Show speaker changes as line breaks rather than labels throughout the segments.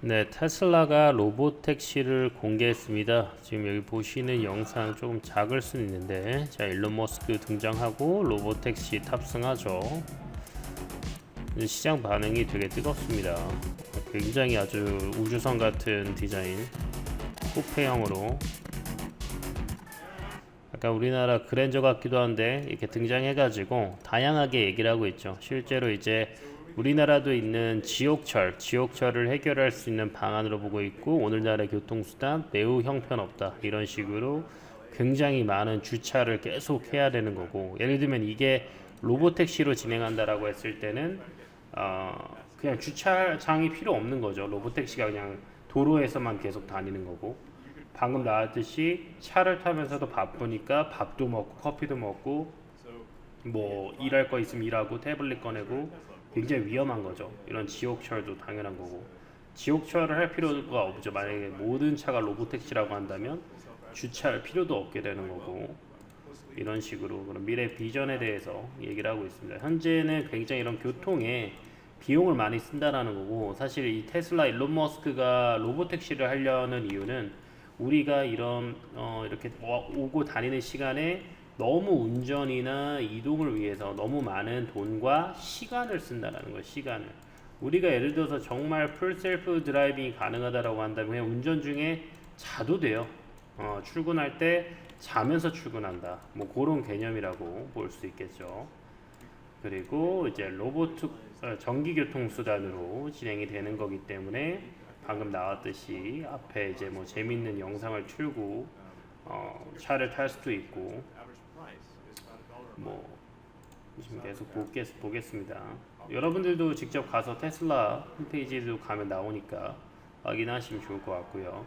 네, 테슬라가 로보택시를 공개했습니다. 지금 여기 보시는 영상 조금 작을 수 있는데, 자, 일론 머스크 등장하고 로보택시 탑승하죠. 시장 반응이 되게 뜨겁습니다. 굉장히 아주 우주선 같은 디자인, 쿠페형으로 약간 우리나라 그랜저 같기도 한데 이렇게 등장해가지고 다양하게 얘기를 하고 있죠. 실제로 이제 우리나라도 있는 지옥철을 해결할 수 있는 방안으로 보고 있고, 오늘날의 교통수단 매우 형편없다, 이런 식으로 굉장히 많은 주차를 계속 해야 되는 거고, 예를 들면 이게 로보택시로 진행한다라고 했을 때는 그냥 주차장이 필요 없는 거죠. 로보택시가 그냥 도로에서만 계속 다니는 거고, 방금 나왔듯이 차를 타면서도 바쁘니까 밥도 먹고 커피도 먹고 뭐 일할 거 있으면 일하고 태블릿 꺼내고, 굉장히 위험한 거죠. 이런 지옥철도 당연한 거고, 지옥철을 할 필요가 없죠. 만약에 모든 차가 로보택시라고 한다면 주차할 필요도 없게 되는 거고, 이런 식으로 그런 미래 비전에 대해서 얘기를 하고 있습니다. 현재는 굉장히 이런 교통에 비용을 많이 쓴다라는 거고, 사실 이 테슬라 일론 머스크가 로보택시를 하려는 이유는 우리가 이런 이렇게 오고 다니는 시간에 너무 운전이나 이동을 위해서 너무 많은 돈과 시간을 쓴다라는 거예요. 시간을. 우리가 예를 들어서 정말 풀 셀프 드라이빙이 가능하다라고 한다면 그냥 운전 중에 자도 돼요. 출근할 때 자면서 출근한다, 뭐 그런 개념이라고 볼 수 있겠죠. 그리고 이제 전기교통수단으로 진행이 되는 거기 때문에 방금 나왔듯이 앞에 이제 뭐 재밌는 영상을 틀고 차를 탈 수도 있고, 뭐 지금 계속 보겠습니다. 여러분들도 직접 가서 테슬라 홈페이지에도 가면 나오니까 확인하시면 좋을 것 같고요.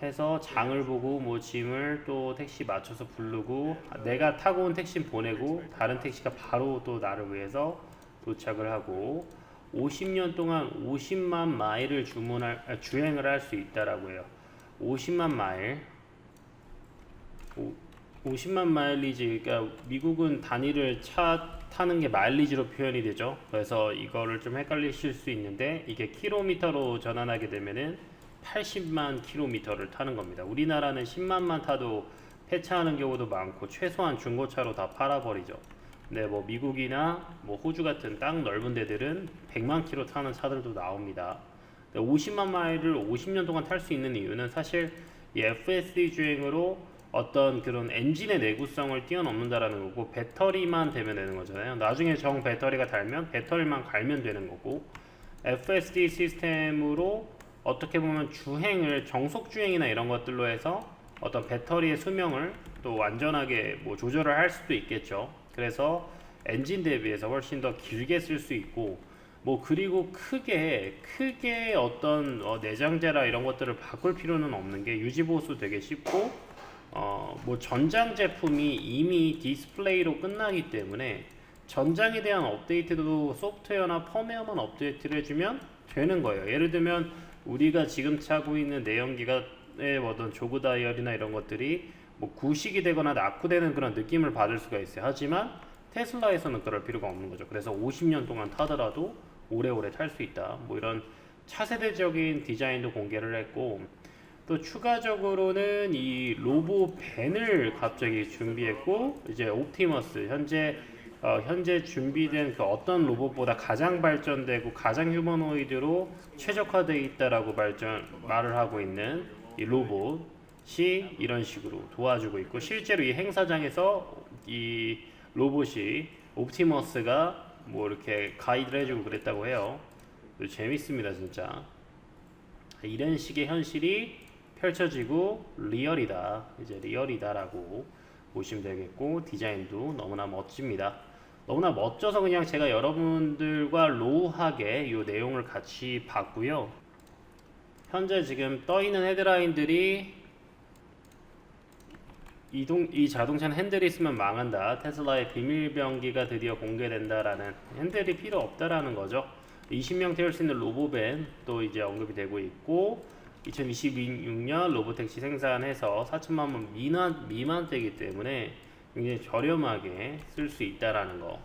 해서 장을 보고 뭐 짐을 또 택시 맞춰서 부르고, 내가 타고 온 택시 보내고 다른 택시가 바로 또 나를 위해서 도착을 하고, 50년 동안 50만 마일을 주행을 할 수 있다라고 해요. 50만 마일, 50만 마일리지, 그러니까 미국은 단위를 차 타는 게 마일리지로 표현이 되죠. 그래서 이거를 좀 헷갈리실 수 있는데, 이게 킬로미터로 전환하게 되면은 80만 킬로미터를 타는 겁니다. 우리나라는 10만만 타도 폐차하는 경우도 많고 최소한 중고차로 다 팔아버리죠. 근데 뭐 미국이나 뭐 호주 같은 땅 넓은 데들은 100만 킬로 타는 차들도 나옵니다. 50만 마일을 50년 동안 탈 수 있는 이유는 사실 이 FSD 주행으로 어떤 그런 엔진의 내구성을 뛰어넘는다라는 거고, 배터리만 되면 되는 거잖아요. 나중에 정 배터리가 달면 배터리만 갈면 되는 거고, FSD 시스템으로 어떻게 보면 주행을 정속 주행이나 이런 것들로 해서 어떤 배터리의 수명을 또 완전하게 뭐 조절을 할 수도 있겠죠. 그래서 엔진 대비해서 훨씬 더 길게 쓸 수 있고, 뭐 그리고 크게 어떤 내장재라 이런 것들을 바꿀 필요는 없는 게, 유지 보수 되게 쉽고, 뭐 전장 제품이 이미 디스플레이로 끝나기 때문에 전장에 대한 업데이트도 소프트웨어나 펌웨어만 업데이트를 해주면 되는 거예요. 예를 들면 우리가 지금 차고 있는 내연기관의 어떤 조그 다이얼이나 이런 것들이 뭐 구식이 되거나 낙후되는 그런 느낌을 받을 수가 있어요. 하지만 테슬라에서는 그럴 필요가 없는 거죠. 그래서 50년 동안 타더라도 오래오래 탈 수 있다, 뭐 이런 차세대적인 디자인도 공개를 했고, 또 추가적으로는 이 로보밴을 갑자기 준비했고, 이제 옵티머스, 현재 준비된 그 어떤 로봇보다 가장 발전되고 가장 휴머노이드로 최적화되어 있다라고 말을 하고 있는 이 로봇이 이런 식으로 도와주고 있고, 실제로 이 행사장에서 이 로봇이 옵티머스가 뭐 이렇게 가이드를 해주고 그랬다고 해요. 재밌습니다 진짜. 이런 식의 현실이 펼쳐지고 이제 리얼이다라고 보시면 되겠고, 디자인도 너무나 멋집니다. 너무나 멋져서 그냥 제가 여러분들과 로우하게 이 내용을 같이 봤고요. 현재 지금 떠있는 헤드라인들이 이 자동차는 핸들이 있으면 망한다, 테슬라의 비밀병기가 드디어 공개된다라는, 핸들이 필요 없다라는 거죠. 20명 태울 수 있는 로보밴 또 이제 언급이 되고 있고, 2026년 로보택시 생산해서 4천만 원 미만대이기 때문에 굉장히 저렴하게 쓸 수 있다라는 거.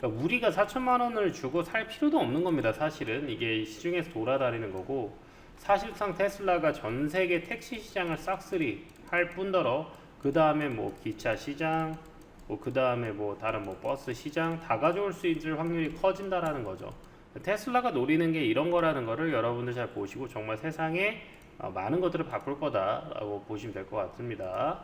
그러니까 우리가 4천만 원을 주고 살 필요도 없는 겁니다. 사실은 이게 시중에서 돌아다니는 거고, 사실상 테슬라가 전 세계 택시 시장을 싹쓸이 할 뿐더러 그 다음에 뭐 기차 시장, 뭐 그 다음에 뭐 다른 뭐 버스 시장 다 가져올 수 있을 확률이 커진다라는 거죠. 테슬라가 노리는 게 이런 거라는 거를 여러분들 잘 보시고 정말 세상에 많은 것들을 바꿀 거다라고 보시면 될 것 같습니다.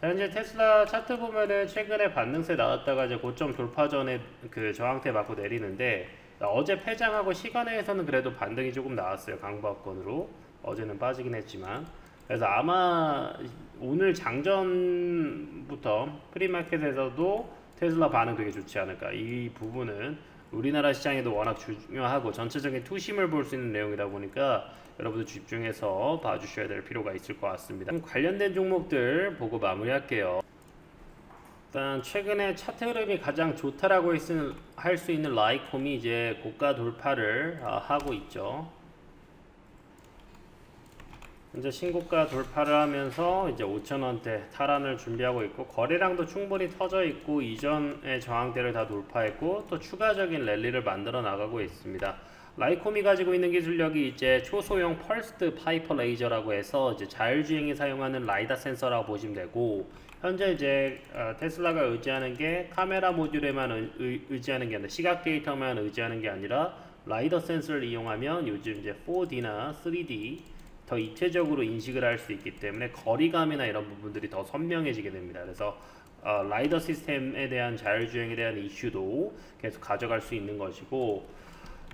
자, 이제 테슬라 차트 보면은 최근에 반등세 나왔다가 이제 고점 돌파 전에 그 저항대 맞고 내리는데, 어제 폐장하고 시간외에서는 그래도 반등이 조금 나왔어요. 강보합권으로. 어제는 빠지긴 했지만. 그래서 아마 오늘 장전부터 프리마켓에서도 테슬라 반응 되게 좋지 않을까. 이 부분은 우리나라 시장에도 워낙 중요하고 전체적인 투심을 볼 수 있는 내용이다 보니까 여러분들 집중해서 봐주셔야 될 필요가 있을 것 같습니다. 관련된 종목들 보고 마무리할게요. 일단 최근에 차트 흐름이 가장 좋다라고 할 수 있는 라이콤이 이제 고가 돌파를 하고 있죠. 이제 신고가 돌파를 하면서 이제 5,000원대 탈환을 준비하고 있고, 거래량도 충분히 터져 있고, 이전의 저항대를 다 돌파했고, 또 추가적인 랠리를 만들어 나가고 있습니다. 라이콤이 가지고 있는 기술력이 이제 초소형 펄스드 파이퍼 레이저라고 해서 이제 자율주행이 사용하는 라이다 센서라고 보시면 되고, 현재 이제 테슬라가 의지하는 게 카메라 모듈에만 의지하는 게 아니라, 시각 데이터만 의지하는 게 아니라 라이더 센서를 이용하면 요즘 이제 4D나 3D 더 입체적으로 인식을 할 수 있기 때문에 거리감이나 이런 부분들이 더 선명해지게 됩니다. 그래서 라이더 시스템에 대한 자율주행에 대한 이슈도 계속 가져갈 수 있는 것이고,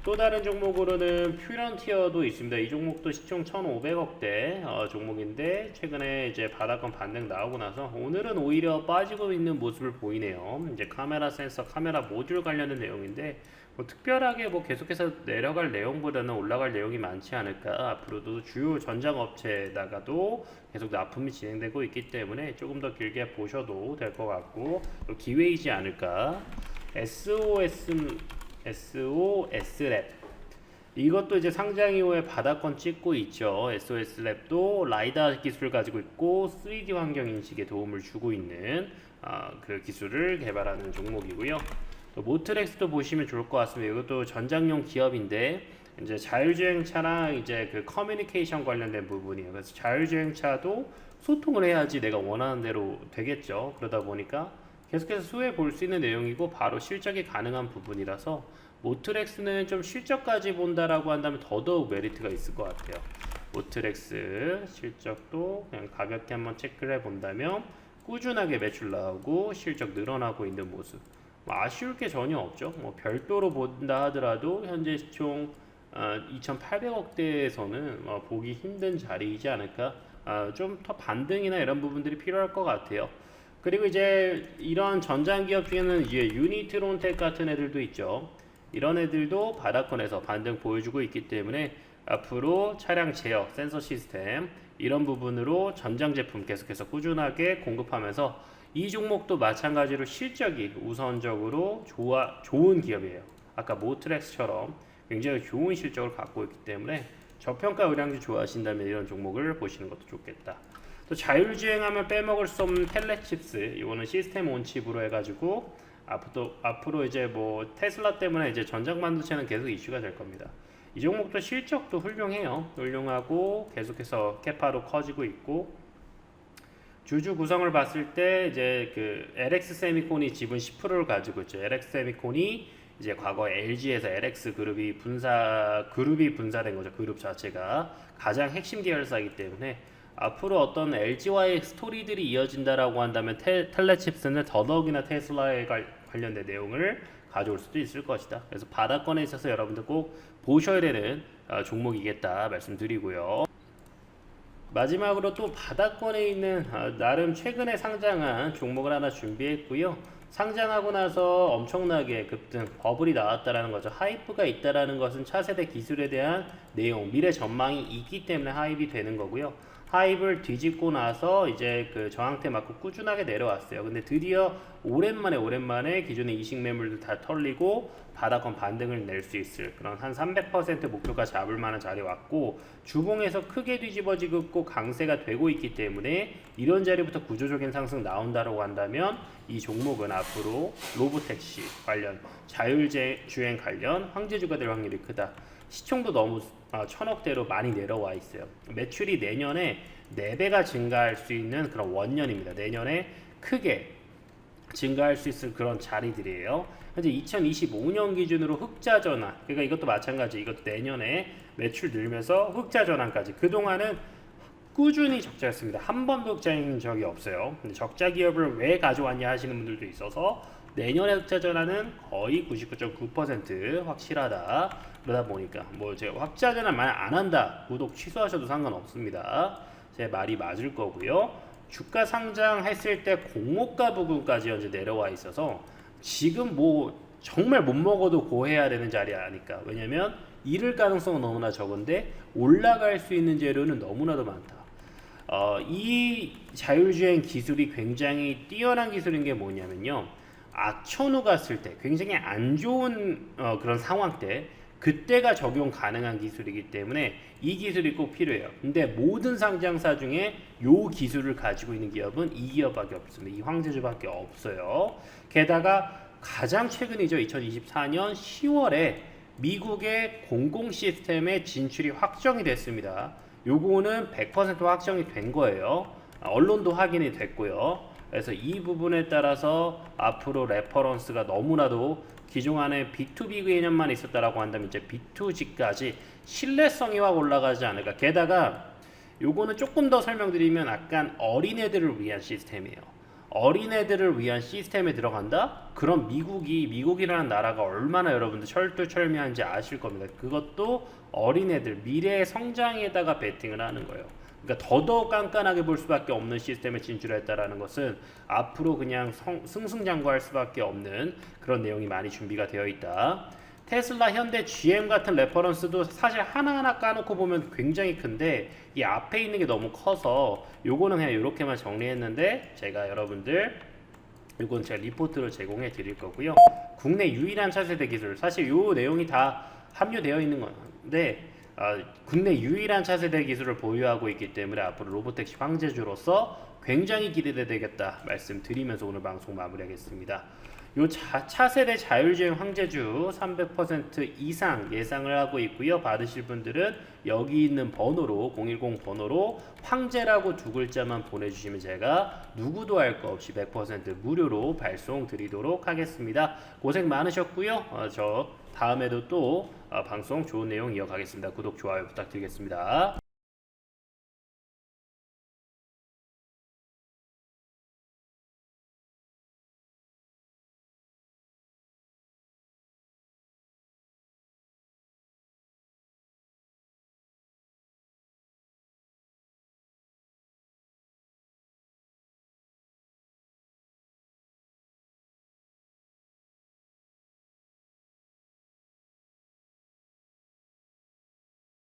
또 다른 종목으로는 퓨런티어도 있습니다. 이 종목도 시총 1,500억대 종목인데, 최근에 이제 바닥권 반등 나오고 나서 오늘은 오히려 빠지고 있는 모습을 보이네요. 이제 카메라 센서, 카메라 모듈 관련된 내용인데, 뭐 특별하게 뭐 계속해서 내려갈 내용보다는 올라갈 내용이 많지 않을까. 앞으로도 주요 전장 업체에다가도 계속 납품이 진행되고 있기 때문에 조금 더 길게 보셔도 될 것 같고, 또 기회이지 않을까. SOS랩, 이것도 이제 상장 이후에 바닥권 찍고 있죠. SOS랩도 라이다 기술을 가지고 있고 3D 환경 인식에 도움을 주고 있는 그 기술을 개발하는 종목이고요. 또 모트렉스도 보시면 좋을 것 같습니다. 이것도 전장용 기업인데 이제 자율주행차랑 이제 그 커뮤니케이션 관련된 부분이에요. 그래서 자율주행차도 소통을 해야지 내가 원하는 대로 되겠죠. 그러다 보니까 계속해서 수혜 볼 수 있는 내용이고 바로 실적이 가능한 부분이라서 모트렉스는 좀 실적까지 본다라고 한다면 더더욱 메리트가 있을 것 같아요. 모트렉스 실적도 그냥 가볍게 한번 체크를 해본다면 꾸준하게 매출 나오고 실적 늘어나고 있는 모습, 뭐 아쉬울 게 전혀 없죠. 뭐 별도로 본다 하더라도 현재 시총 2,800억대에서는 보기 힘든 자리이지 않을까. 좀 더 반등이나 이런 부분들이 필요할 것 같아요. 그리고 이제 이런 전장 기업 중에는 이제 유니트론텍 같은 애들도 있죠. 이런 애들도 바닥권에서 반등 보여주고 있기 때문에 앞으로 차량 제어, 센서 시스템 이런 부분으로 전장 제품 계속해서 꾸준하게 공급하면서, 이 종목도 마찬가지로 실적이 우선적으로 좋은 기업이에요. 아까 모트렉스처럼 굉장히 좋은 실적을 갖고 있기 때문에 저평가 의량주 좋아하신다면 이런 종목을 보시는 것도 좋겠다. 또 자율주행하면 빼먹을 수 없는 텔레칩스, 이거는 시스템 온칩으로 해가지고 앞으로 이제 뭐 테슬라 때문에 이제 전장 반도체는 계속 이슈가 될 겁니다. 이 종목도 실적도 훌륭하고 계속해서 캐파로 커지고 있고, 주주 구성을 봤을 때 이제 그 LX 세미콘이 지분 10%를 가지고 있죠. LX 세미콘이 이제 과거 LG에서 LX 그룹이 분사된 거죠. 그룹 자체가 가장 핵심 계열사이기 때문에 앞으로 어떤 LG와의 스토리들이 이어진다라고 한다면 텔레칩스는 더더욱이나 테슬라에 관련된 내용을 가져올 수도 있을 것이다. 그래서 바닥권에 있어서 여러분들 꼭 보셔야 되는 종목이겠다 말씀드리고요. 마지막으로 또 바닥권에 있는 나름 최근에 상장한 종목을 하나 준비했고요. 상장하고 나서 엄청나게 급등, 버블이 나왔다라는 거죠. 하이프가 있다라는 것은 차세대 기술에 대한 내용, 미래 전망이 있기 때문에 하입이 되는 거고요. 하입을 뒤집고 나서 이제 그 저항대 맞고 꾸준하게 내려왔어요. 근데 드디어 오랜만에 기존의 이식 매물들 다 털리고 바닥권 반등을 낼 수 있을 그런 한 300% 목표가 잡을 만한 자리에 왔고, 주봉에서 크게 뒤집어지고 강세가 되고 있기 때문에 이런 자리부터 구조적인 상승 나온다고 한다면 이 종목은 앞으로 로보택시 관련, 자율주행 관련 황제주가 될 확률이 크다. 시총도 너무 천억대로 많이 내려와 있어요. 매출이 내년에 4배가 증가할 수 있는 그런 원년입니다. 내년에 크게 증가할 수 있을 그런 자리들이에요. 현재 2025년 기준으로 흑자 전환, 그러니까 이것도 마찬가지, 이것도 내년에 매출 늘면서 흑자 전환까지. 그동안은 꾸준히 적자였습니다. 한 번도 흑자인 적이 없어요. 근데 적자 기업을 왜 가져왔냐 하시는 분들도 있어서 내년에 흑자 전환은 거의 99.9% 확실하다. 그러다 보니까 뭐 제가 흑자 전환 말 안 한다, 구독 취소하셔도 상관없습니다. 제 말이 맞을 거고요. 주가 상장했을 때 공모가 부분까지 현재 내려와 있어서 지금 뭐 정말 못 먹어도 고해야 되는 자리 아닐까. 왜냐면 잃을 가능성은 너무나 적은데 올라갈 수 있는 재료는 너무나도 많다. 이 자율주행 기술이 굉장히 뛰어난 기술인 게 뭐냐면요, 악천후 갔을 때, 굉장히 안 좋은 그런 상황 때, 그때가 적용 가능한 기술이기 때문에 이 기술이 꼭 필요해요. 근데 모든 상장사 중에 이 기술을 가지고 있는 기업은 이 기업밖에 없습니다. 이 황제주밖에 없어요. 게다가 가장 최근이죠. 2024년 10월에 미국의 공공 시스템의 진출이 확정이 됐습니다. 요거는 100% 확정이 된 거예요. 언론도 확인이 됐고요. 그래서 이 부분에 따라서 앞으로 레퍼런스가 너무나도 기존안에 B2B 개념만 있었다라고 한다면 이제 B2G까지 신뢰성이 확 올라가지 않을까. 게다가 요거는 조금 더 설명드리면 약간 어린애들을 위한 시스템이에요. 어린애들을 위한 시스템에 들어간다? 그럼 미국이라는 나라가 얼마나 여러분들 철두철미한지 아실 겁니다. 그것도 어린애들 미래의 성장에다가 베팅을 하는 거예요. 그러니까 더더욱 깐깐하게 볼 수밖에 없는 시스템에 진출했다라는 것은 앞으로 그냥 승승장구할 수밖에 없는 그런 내용이 많이 준비가 되어 있다. 테슬라, 현대, GM 같은 레퍼런스도 사실 하나하나 까놓고 보면 굉장히 큰데 이 앞에 있는 게 너무 커서 요거는 그냥 이렇게만 정리했는데, 제가 여러분들 이건 제가 리포트로 제공해 드릴 거고요. 국내 유일한 차세대 기술, 사실 요 내용이 다 함유되어 있는 건데 국내 유일한 차세대 기술을 보유하고 있기 때문에 앞으로 로보택시 황제주로서 굉장히 기대되겠다 말씀드리면서 오늘 방송 마무리하겠습니다. 요 차세대 자율주행 황제주 300% 이상 예상을 하고 있고요. 받으실 분들은 여기 있는 번호로 010 번호로 황제라고 두 글자만 보내주시면 제가 누구도 할 거 없이 100% 무료로 발송 드리도록 하겠습니다. 고생 많으셨고요. 저 다음에도 또 방송 좋은 내용 이어가겠습니다. 구독, 좋아요 부탁드리겠습니다.